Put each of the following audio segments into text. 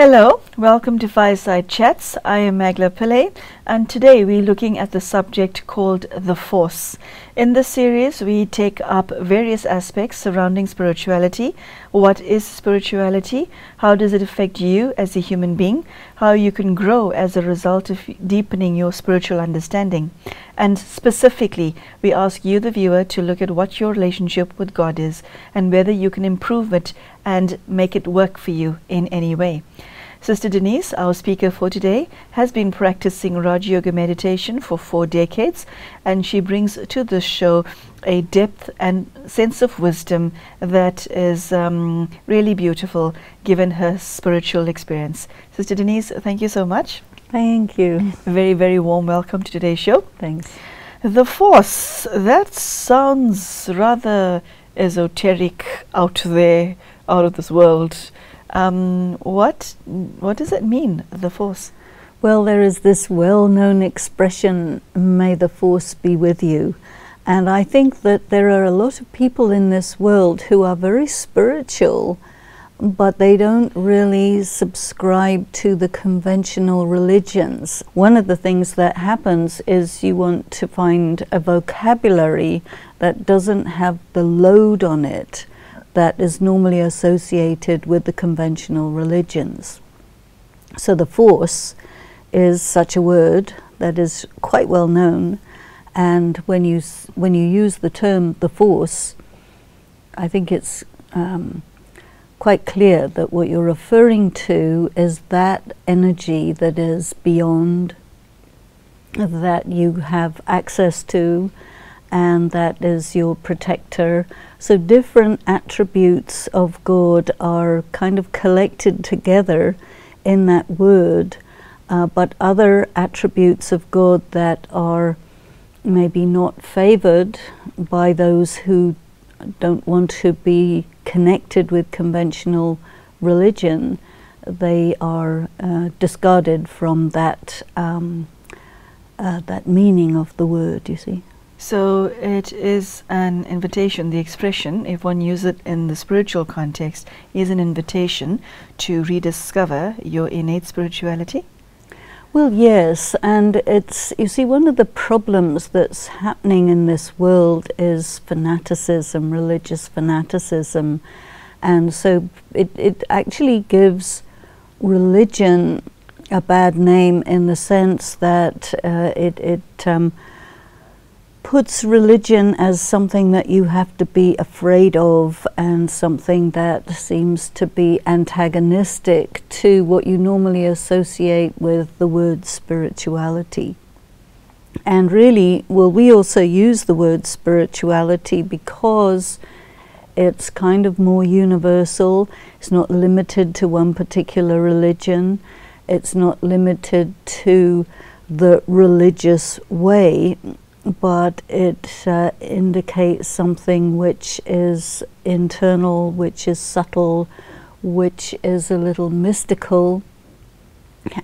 Hello, welcome to Fireside Chats. I am Magela Pillai, and today we're looking at the subject called the Force. In this series, we take up various aspects surrounding spirituality. What is spirituality? How does it affect you as a human being? How you can grow as a result of deepening your spiritual understanding. And specifically, we ask you, the viewer, to look at what your relationship with God is and whether you can improve it and make it work for you in any way. Sister Denise, our speaker for today, has been practicing Rajyoga Meditation for 4 decades, and she brings to this show a depth and sense of wisdom that is really beautiful given her spiritual experience. Sister Denise, thank you so much. Thank you. A very, very warm welcome to today's show. Thanks. The Force, that sounds rather esoteric, out there, out of this world. What does it mean, the Force? Well, there is this well-known expression, may the Force be with you. And I think that there are a lot of people in this world who are very spiritual, but they don't really subscribe to the conventional religions. One of the things that happens is you want to find a vocabulary that doesn't have the load on it that is normally associated with the conventional religions. So the Force is such a word that is quite well known, and when you use the term the Force, I think it's quite clear that what you're referring to is that energy that is beyond, that you have access to, and that is your protector. So different attributes of God are kind of collected together in that word, but other attributes of God that are maybe not favored by those who don't want to be connected with conventional religion, they are discarded from that that meaning of the word, you see. So it is an invitation, the expression, if one uses it in the spiritual context, is an invitation to rediscover your innate spirituality? Well, yes, and it's, you see, one of the problems that's happening in this world is fanaticism, religious fanaticism, and so it actually gives religion a bad name in the sense that it puts religion as something that you have to be afraid of and something that seems to be antagonistic to what you normally associate with the word spirituality. And really, well, we also use the word spirituality because it's kind of more universal. It's not limited to one particular religion. It's not limited to the religious way, but it indicates something which is internal, which is subtle, which is a little mystical,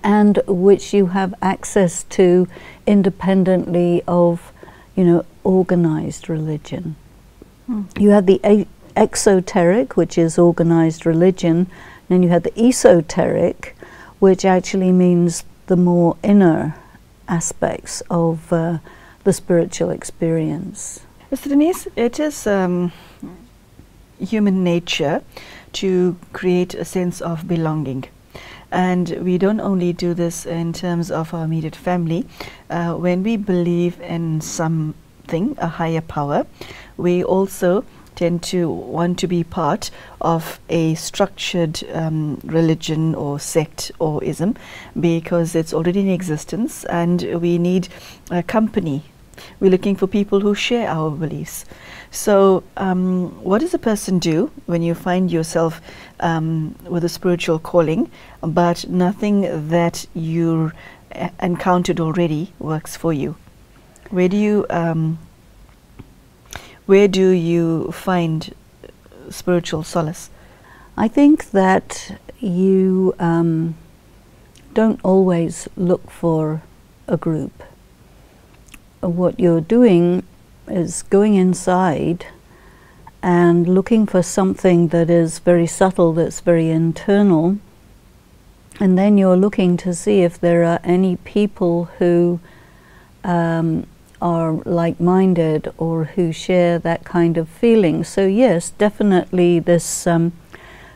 and which you have access to independently of, organized religion. You have the exoteric, which is organized religion, and then you have the esoteric, which actually means the more inner aspects of the spiritual experience. Mr. Denise, it is human nature to create a sense of belonging. And we don't only do this in terms of our immediate family. When we believe in something, a higher power, we also tend to want to be part of a structured religion or sect or ism, because it's already in existence and we need a company. We're looking for people who share our beliefs. So what does a person do when you find yourself with a spiritual calling, but nothing that you encountered already works for you? Where do you find spiritual solace? I think that you don't always look for a group. What you're doing is going inside and looking for something that is very subtle, that's very internal, And then you're looking to see if there are any people who are like-minded or who share that kind of feeling. So yes, definitely this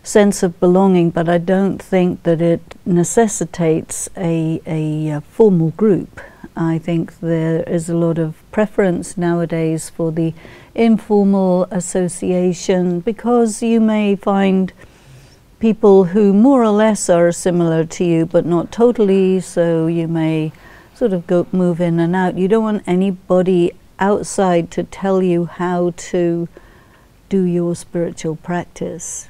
sense of belonging, but I don't think that it necessitates a formal group. I think there is a lot of preference nowadays for the informal association, because you may find people who more or less are similar to you but not totally, so you may sort of move in and out. You don't want anybody outside to tell you how to do your spiritual practice.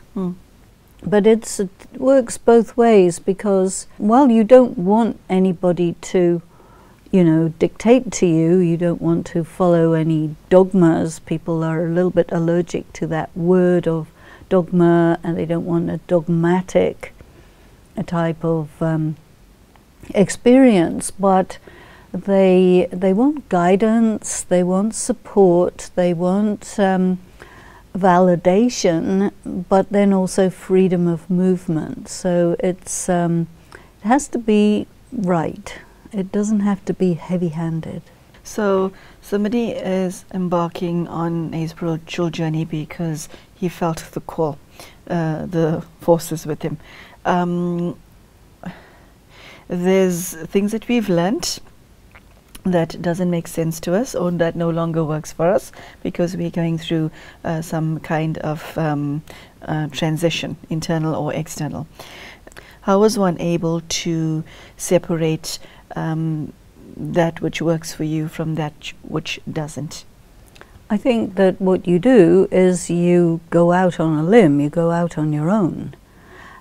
But it works both ways, because while you don't want anybody to, you know, dictate to you, you don't want to follow any dogmas. People are a little bit allergic to that word of dogma, and they don't want a dogmatic type of experience, but they want guidance, they want support, they want validation, but then also freedom of movement. So it's it has to be right. It doesn't have to be heavy-handed. So somebody is embarking on a spiritual journey because he felt the call, the forces with him. There's things that we've learnt that doesn't make sense to us, or that no longer works for us, because we're going through some kind of transition, internal or external. How is one able to separate that which works for you from that which doesn't? I think that what you do is you go out on a limb, you go out on your own.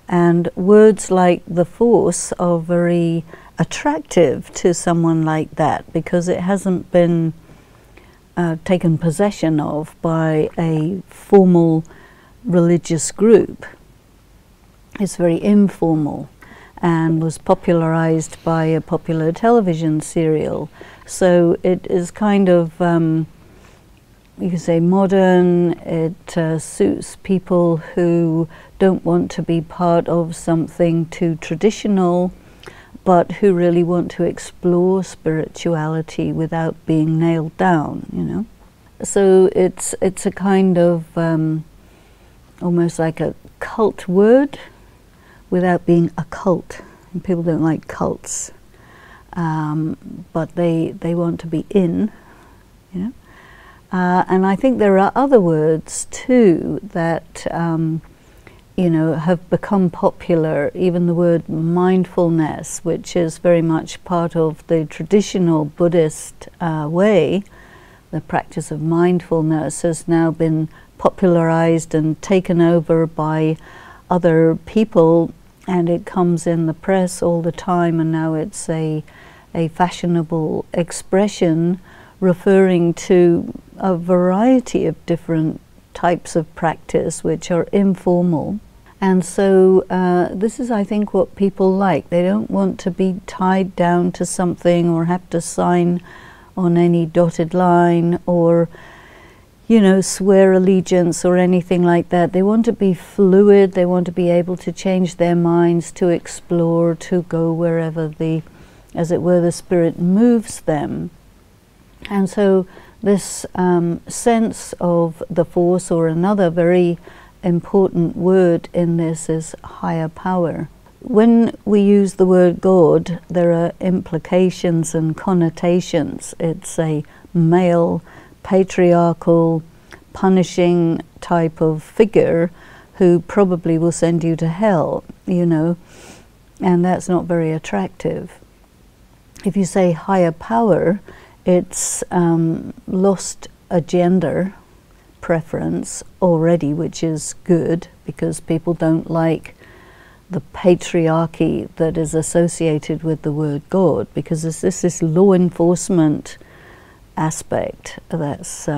And words like the Force are very attractive to someone like that, because it hasn't been taken possession of by a formal religious group. It's very informal and was popularized by a popular television serial. So it is kind of, you can say, modern. It suits people who don't want to be part of something too traditional, but who really want to explore spirituality without being nailed down, you know. So it's a kind of almost like a cult word without being a cult. And people don't like cults, but they want to be in, you know. And I think there are other words too that you know, have become popular. Even the word mindfulness, which is very much part of the traditional Buddhist way, the practice of mindfulness has now been popularized and taken over by other people, and it comes in the press all the time, and now it's a fashionable expression referring to a variety of different types of practice which are informal. And so this is, I think, what people like. They don't want to be tied down to something or have to sign on any dotted line or, you know, swear allegiance or anything like that. They want to be fluid. They want to be able to change their minds, to explore, to go wherever the, as it were, the spirit moves them. And so this sense of the Force, or another very important word in this, is higher power. When we use the word God, there are implications and connotations. It's a male, patriarchal, punishing type of figure who probably will send you to hell, you know, and that's not very attractive. If you say higher power, it's lost a gender preference already, which is good, because people don't like the patriarchy that is associated with the word God, because there's this law enforcement aspect that's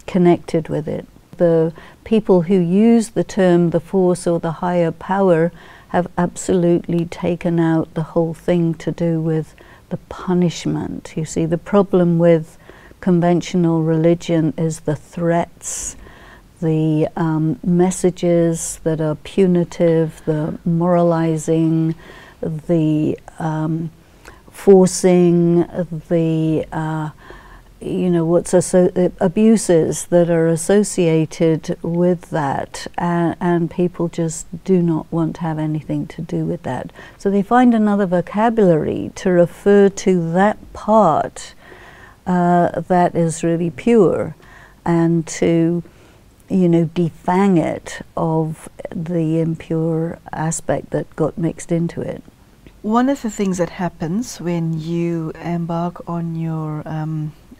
connected with it. The people who use the term the Force or the higher power have absolutely taken out the whole thing to do with the punishment. You see, the problem with conventional religion is the threats, the messages that are punitive, the moralizing, the forcing, the abuses that are associated with that, and people just do not want to have anything to do with that. So they find another vocabulary to refer to that part that is really pure, and to defang it of the impure aspect that got mixed into it. One of the things that happens when you embark on your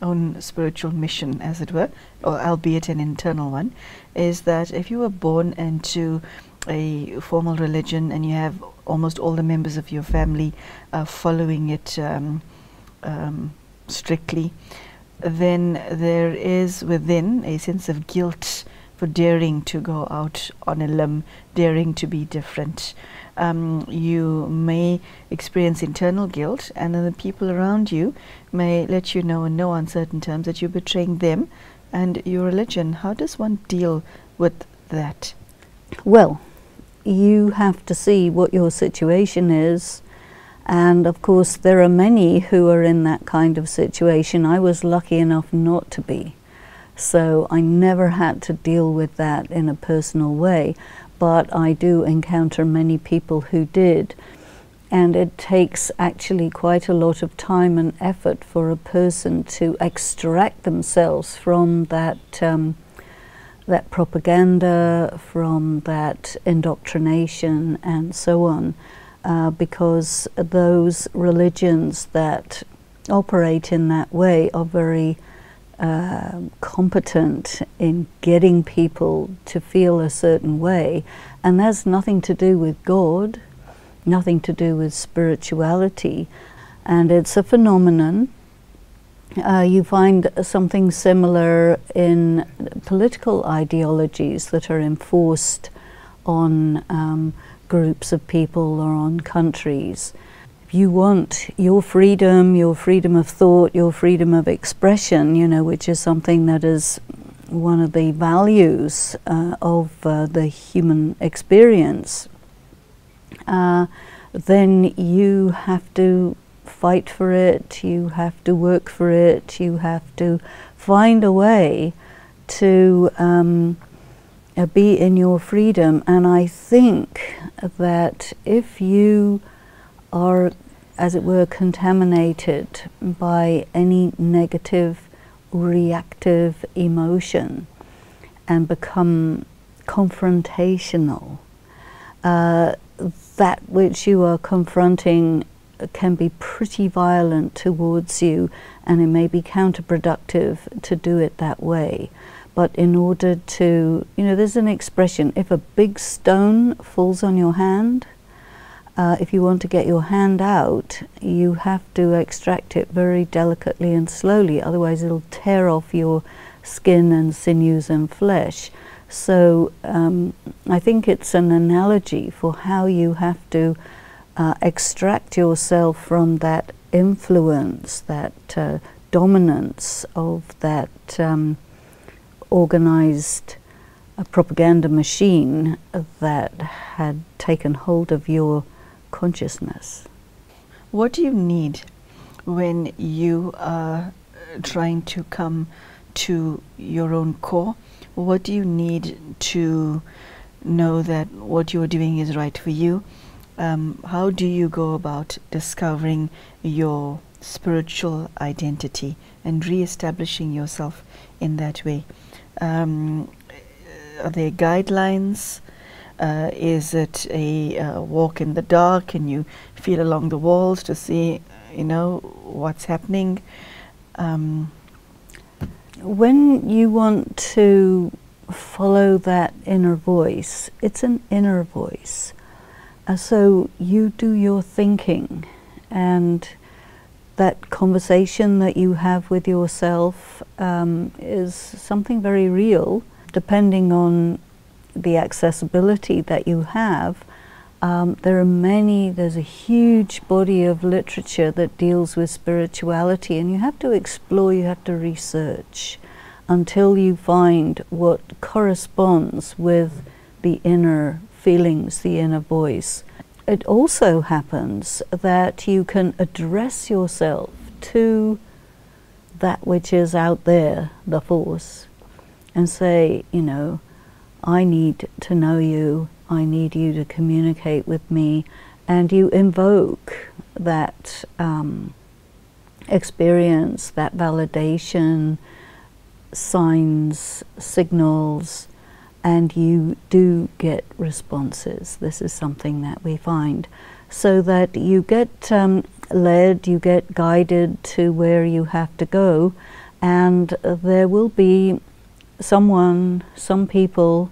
own spiritual mission, as it were, or albeit an internal one, is that if you were born into a formal religion and you have almost all the members of your family following it strictly, then there is within a sense of guilt for daring to go out on a limb, daring to be different. You may experience internal guilt, and then the people around you may let you know in no uncertain terms that you're betraying them and your religion. How does one deal with that? Well, you have to see what your situation is, and of course there are many who are in that kind of situation. I was lucky enough not to be, so I never had to deal with that in a personal way. But I do encounter many people who did, and it takes actually quite a lot of time and effort for a person to extract themselves from that that propaganda, from that indoctrination and so on, because those religions that operate in that way are very competent in getting people to feel a certain way, and that's nothing to do with God, nothing to do with spirituality, and it's a phenomenon. You find something similar in political ideologies that are enforced on groups of people or on countries. You want your freedom of thought, your freedom of expression, which is something that is one of the values of the human experience, then you have to fight for it, you have to work for it, you have to find a way to be in your freedom. And I think that if you are, as it were, contaminated by any negative reactive emotion and become confrontational, that which you are confronting can be pretty violent towards you, and it may be counterproductive to do it that way. But in order to, there's an expression, if a big stone falls on your hand, if you want to get your hand out, you have to extract it very delicately and slowly, otherwise it'll tear off your skin and sinews and flesh. So I think it's an analogy for how you have to extract yourself from that influence, that dominance of that organized propaganda machine that had taken hold of your consciousness. What do you need when you are trying to come to your own core? What do you need to know that what you're doing is right for you? How do you go about discovering your spiritual identity and re-establishing yourself in that way? Are there guidelines? Is it a walk in the dark and you feel along the walls to see, what's happening? When you want to follow that inner voice, it's an inner voice. So you do your thinking, and that conversation that you have with yourself is something very real. Depending on the accessibility that you have, there's a huge body of literature that deals with spirituality, and you have to explore, you have to research until you find what corresponds with the inner feelings, the inner voice. it also happens that you can address yourself to that which is out there, the force, and say, you know, I need to know you, I need you to communicate with me, and you invoke that experience, that validation, signs, signals, and you do get responses. This is something that we find. So that you get led, you get guided to where you have to go, and there will be someone, some people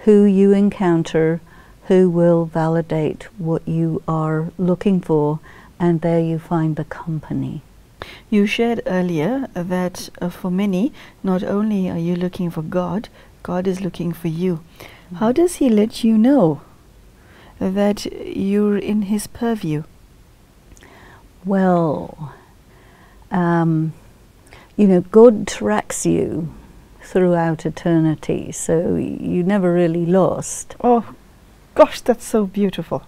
who you encounter who will validate what you are looking for, and there you find the company. You shared earlier that for many, not only are you looking for God, God is looking for you. How does He let you know that you're in His purview? Well, you know, God tracks you throughout eternity, so you never really lost. Oh, gosh, that's so beautiful.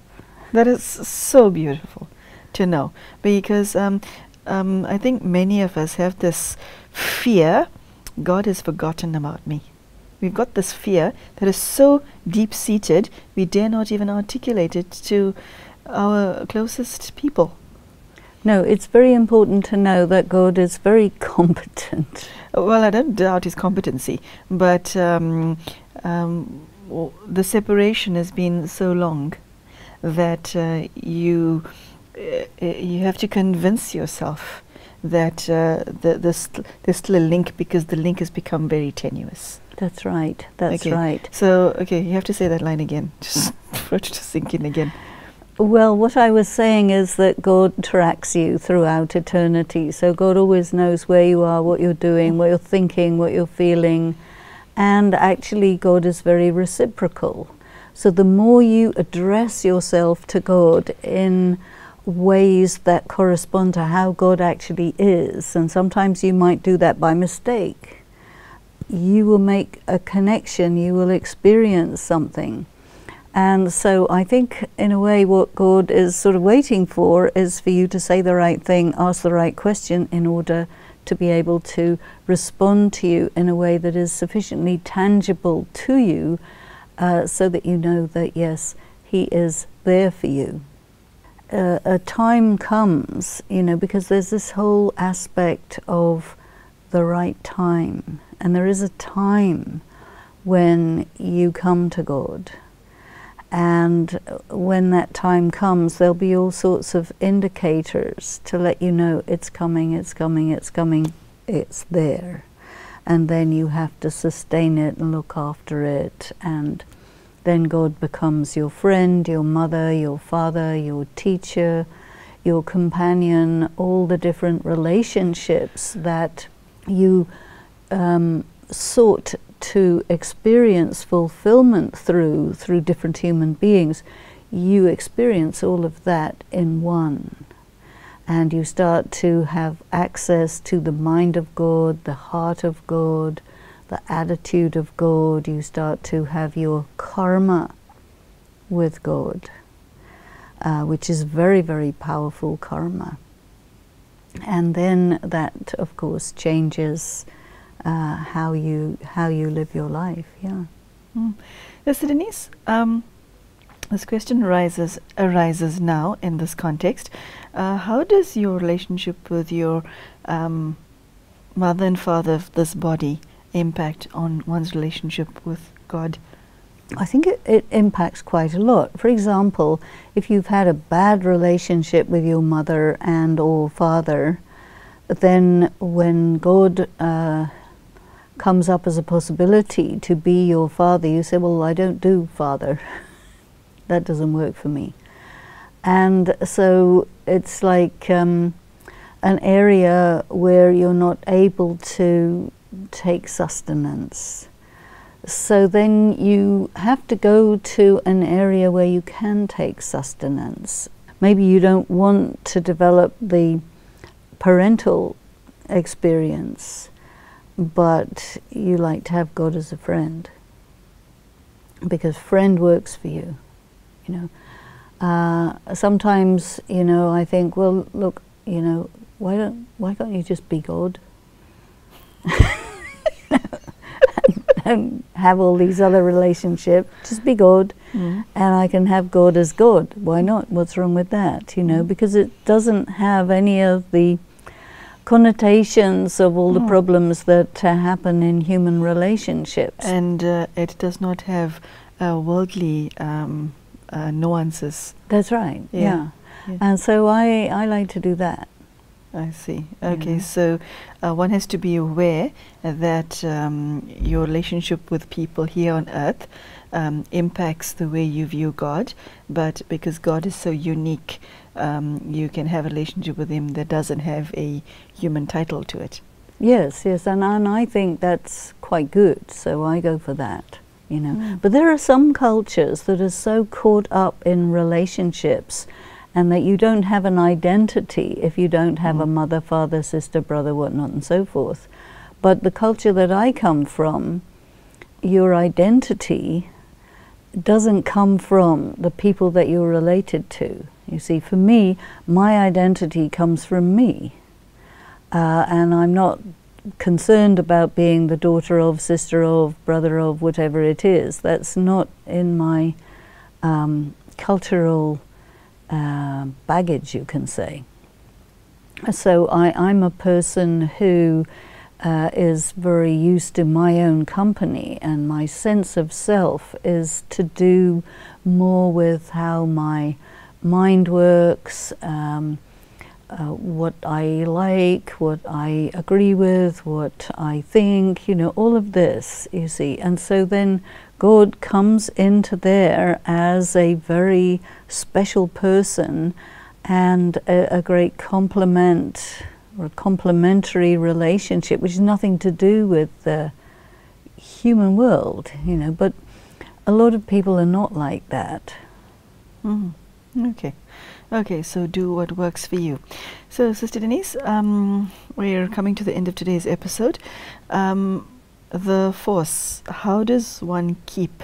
That is so beautiful to know, because I think many of us have this fear, God has forgotten about me. We've got this fear that is so deep-seated, we dare not even articulate it to our closest people. No, it's very important to know that God is very competent. Well, I don't doubt His competency, but the separation has been so long that you have to convince yourself that there's still a link, because the link has become very tenuous. That's right, that's okay. right. So, okay, you have to say that line again, just for it to sink in again. Well, what I was saying is that God tracks you throughout eternity. So God always knows where you are, what you're doing, what you're thinking, what you're feeling. And actually God is very reciprocal. So the more you address yourself to God in ways that correspond to how God actually is, and sometimes you might do that by mistake, you will make a connection, you will experience something. And so I think in a way what God is sort of waiting for is for you to say the right thing, ask the right question, in order to be able to respond to you in a way that is sufficiently tangible to you, so that you know that yes, He is there for you. A time comes, you know, because there's this whole aspect of the right time, and there is a time when you come to God. And when that time comes, there'll be all sorts of indicators to let you know it's coming, it's coming, it's coming, it's there. And then you have to sustain it and look after it. And then God becomes your friend, your mother, your father, your teacher, your companion, all the different relationships that you sought to experience fulfillment through different human beings. You experience all of that in one. And you start to have access to the mind of God, the heart of God, the attitude of God. You start to have your karma with God, which is very, very powerful karma. And then that, of course, changes how you live your life. Yeah. So Denise, this question arises now in this context. How does your relationship with your mother and father of this body impact on one's relationship with God? I think it impacts quite a lot. For example, if you've had a bad relationship with your mother and or father, then when God comes up as a possibility to be your father, you say, well, I don't do father. That doesn't work for me. And so it's like an area where you're not able to take sustenance. So then you have to go to an area where you can take sustenance. Maybe you don't want to develop the parental experience, but you like to have God as a friend, because friend works for you, you know. Sometimes, you know, I think, well, look, you know, why can't you just be God? Don't have all these other relationships. Just be God, and I can have God as God. Why not? What's wrong with that? You know, because it doesn't have any of the connotations of all the problems that happen in human relationships. And it does not have worldly nuances. That's right. Yeah. And so I like to do that. I see. Okay, so one has to be aware that your relationship with people here on earth impacts the way you view God, but because God is so unique, you can have a relationship with Him that doesn't have a human title to it. Yes, yes, and I think that's quite good, so I go for that, you know. But there are some cultures that are so caught up in relationships and that you don't have an identity if you don't have a mother, father, sister, brother, whatnot, and so forth. But the culture that I come from, your identity doesn't come from the people that you're related to. You see, for me, my identity comes from me. And I'm not concerned about being the daughter of, sister of, brother of, whatever it is. That's not in my cultural baggage, you can say. So I'm a person who is very used to my own company, and my sense of self is to do more with how my mind works, what I like, what I agree with, what I think, you know, all of this, you see. And so then God comes into there as a very special person and a great complement or a complementary relationship, which has nothing to do with the human world, you know. But a lot of people are not like that. Okay. Okay, so do what works for you. So, Sister Denise, we're coming to the end of today's episode. The force, how does one keep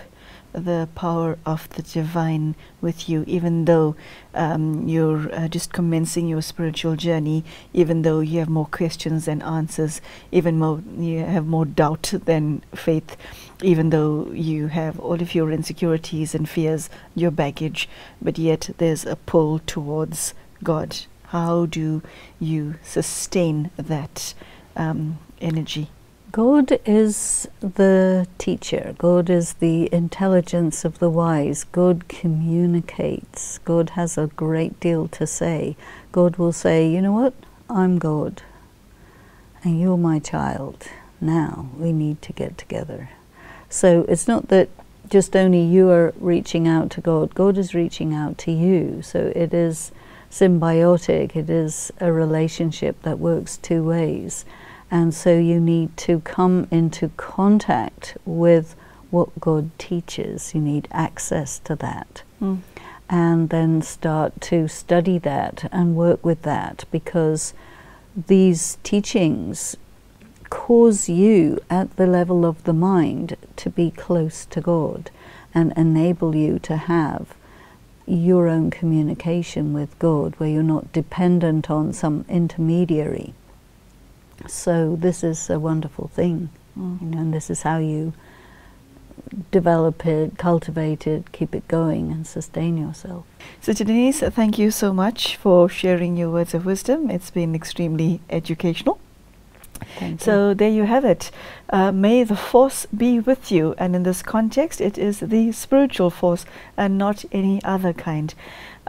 the power of the divine with you, even though you're just commencing your spiritual journey, even though you have more questions than answers, even more you have more doubt than faith, even though you have all of your insecurities and fears, your baggage, but yet there's a pull towards God. How do you sustain that energy? God is the teacher. God is the intelligence of the wise. God communicates. God has a great deal to say. God will say, you know what, I'm God, and you're my child. Now we need to get together. So it's not that just only you are reaching out to God. God is reaching out to you. So it is symbiotic. It is a relationship that works two ways. And so you need to come into contact with what God teaches. You need access to that. And then start to study that and work with that, because these teachings cause you at the level of the mind to be close to God and enable you to have your own communication with God, where you're not dependent on some intermediary. So this is a wonderful thing, you know, and this is how you develop it, cultivate it, keep it going, and sustain yourself. Sister Denise, thank you so much for sharing your words of wisdom. It's been extremely educational. Thank you. So there you have it. May the force be with you, and in this context it is the spiritual force and not any other kind.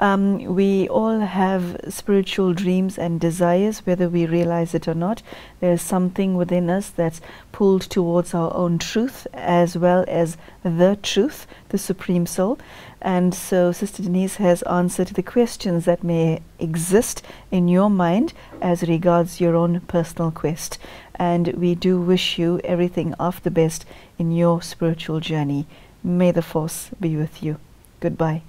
We all have spiritual dreams and desires, whether we realize it or not. There's something within us that's pulled towards our own truth, as well as the truth, the Supreme Soul. And so Sister Denise has answered the questions that may exist in your mind as regards your own personal quest. And we do wish you everything of the best in your spiritual journey. May the force be with you. Goodbye.